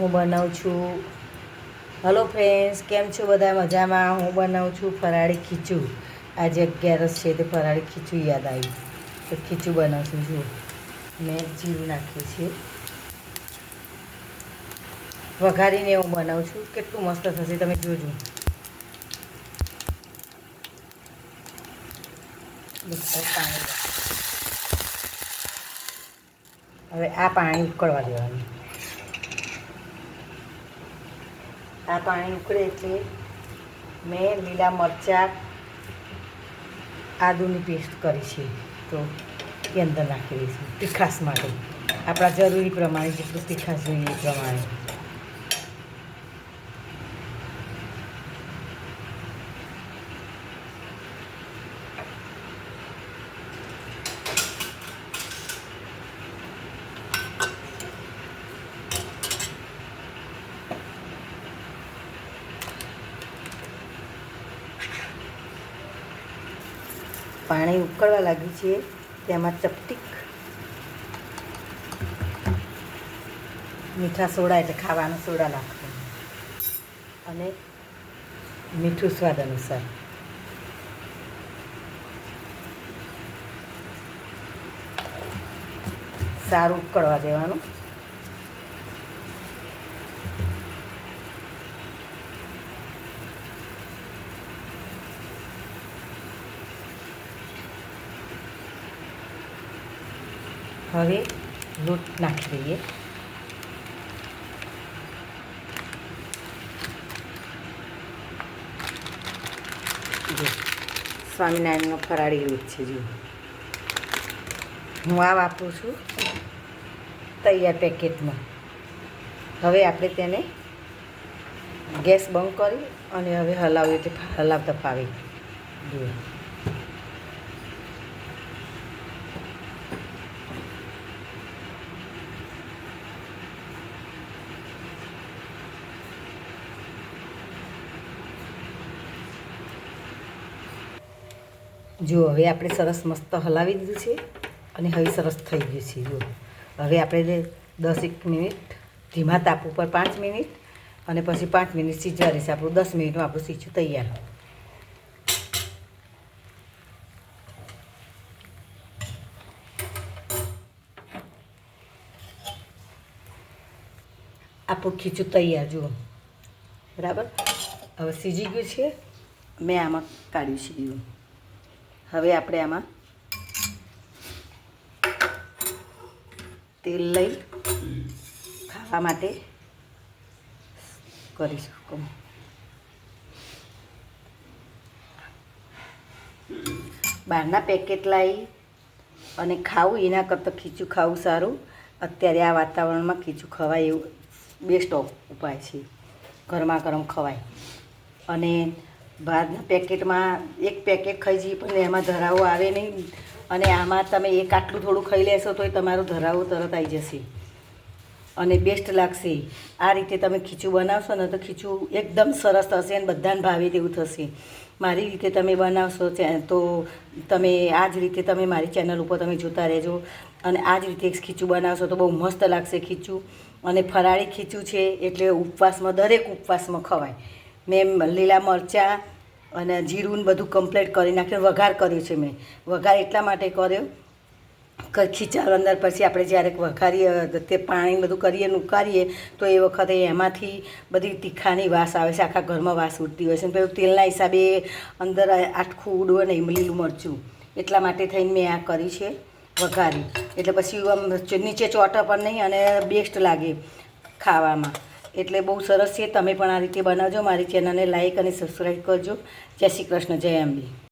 હું બનાવું છું. હલો ફ્રેન્ડ્સ, કેમ છો બધા? મજામાં. હું બનાવું છું ફરાળી ખીચું. આજે 11 છે તે ફરાળી ખીચું યાદ આવી તો ખીચું બનાવશું. જુઓ, મેં જીરું નાખ્યું છે, વઘારીને હું બનાવું છું. કેટલું મસ્ત થશે તમે જોજો. પાણી, હવે આ પાણી ઉકળવા દેવાનું. આ પાણી ઉકળે એટલે મેં લીલા મરચાં, આદુની પેસ્ટ કરી છે તો એ અંદર નાખી દઈશું તીખાશ માટે. આપણા જરૂરી પ્રમાણે જેટલું તીખાશ જોઈએ એ પ્રમાણે. પાણી ઉકળવા લાગ્યું છે, તેમાં ચપટીક મીઠા સોડા એટલે ખાવાનો સોડા નાખવાનો અને મીઠું સ્વાદ અનુસાર. સારું ઉકળવા દેવાનું. હવે લોટ નાખી દઈએ. જો, સ્વામિનારાયણનો ફરાળી લોટ છે. જો, હું આ વાપરું છું તૈયાર પેકેટમાં. હવે આપણે તેને ગેસ બંધ કરી અને હવે હલાવીએ એટલે હલાવતા ફાવે. જુઓ, જુઓ, હવે આપણે સરસ મસ્ત હલાવી દીધું છે અને હવે સરસ થઈ ગયું છે. જુઓ, હવે આપણે 10 મિનિટ ધીમા તાપ ઉપર 5 મિનિટ અને પછી 5 મિનિટ સીજવા રહેશે. આપણું 10 મિનિટમાં આપણું સીચું તૈયાર. આપણું ખીચું તૈયાર. જુઓ, બરાબર. હવે સીજી ગયું છે. મેં આમાં કાઢ્યું છે. જુઓ, હવે આપણે આમાં તેલ લઈ ખાવા માટે કરીશું. બહારના પેકેટ લાવી અને ખાવું એના કરતાં ખીચું ખાવું સારું. અત્યારે આ વાતાવરણમાં ખીચું ખવાય એવું બેસ્ટ ઉપાય છે. ગરમા ગરમ ખવાય. અને બહારના પેકેટમાં એક પેકેટ ખાઈ જઈએ પણ એમાં ધરાવો આવે નહીં. અને આમાં તમે એક આટલું થોડું ખાઈ લેશો તો તમારો ધરાવો તરત આવી જશે અને બેસ્ટ લાગશે. આ રીતે તમે ખીચું બનાવશો ને તો ખીચું એકદમ સરસ થશે અને બધાને ભાવે તેવું થશે. મારી રીતે તમે બનાવશો તો તમે આ જ રીતે તમે મારી ચેનલ ઉપર તમે જોતા રહેજો અને આ જ રીતે ખીચું બનાવશો તો બહુ મસ્ત લાગશે ખીચું. અને ફરાળી ખીચું છે એટલે ઉપવાસમાં, દરેક ઉપવાસમાં ખવાય. મેં લીલા મરચાં અને જીરું બધું કમ્પ્લીટ કરી નાખ્યું. વઘાર કર્યો છે મેં. વઘાર એટલા માટે કર્યો કે ખીચા અંદર પછી આપણે જ્યારે વઘારીએ તે પાણી બધું કરીએ ને ઉકાળીએ તો એ વખતે એમાંથી બધી તીખાની વાસ આવે છે. આખા ઘરમાં વાસ ઉઠતી હોય છે. પેલું તેલના હિસાબે અંદર આટખું ઉડવું નહીં લીલું મરચું. એટલા માટે થઈને મેં આ કરી છે વઘારી. એટલે પછી આમ નીચે ચોટા પણ નહીં અને બેસ્ટ લાગે ખાવામાં. એટલે બહુ સરસ છે. તમે પણ આ રીતે બનાવજો. મારી ચેનલને લાઈક અને સબસ્ક્રાઈબ કરજો. જય શ્રી કૃષ્ણ. જય અંબે.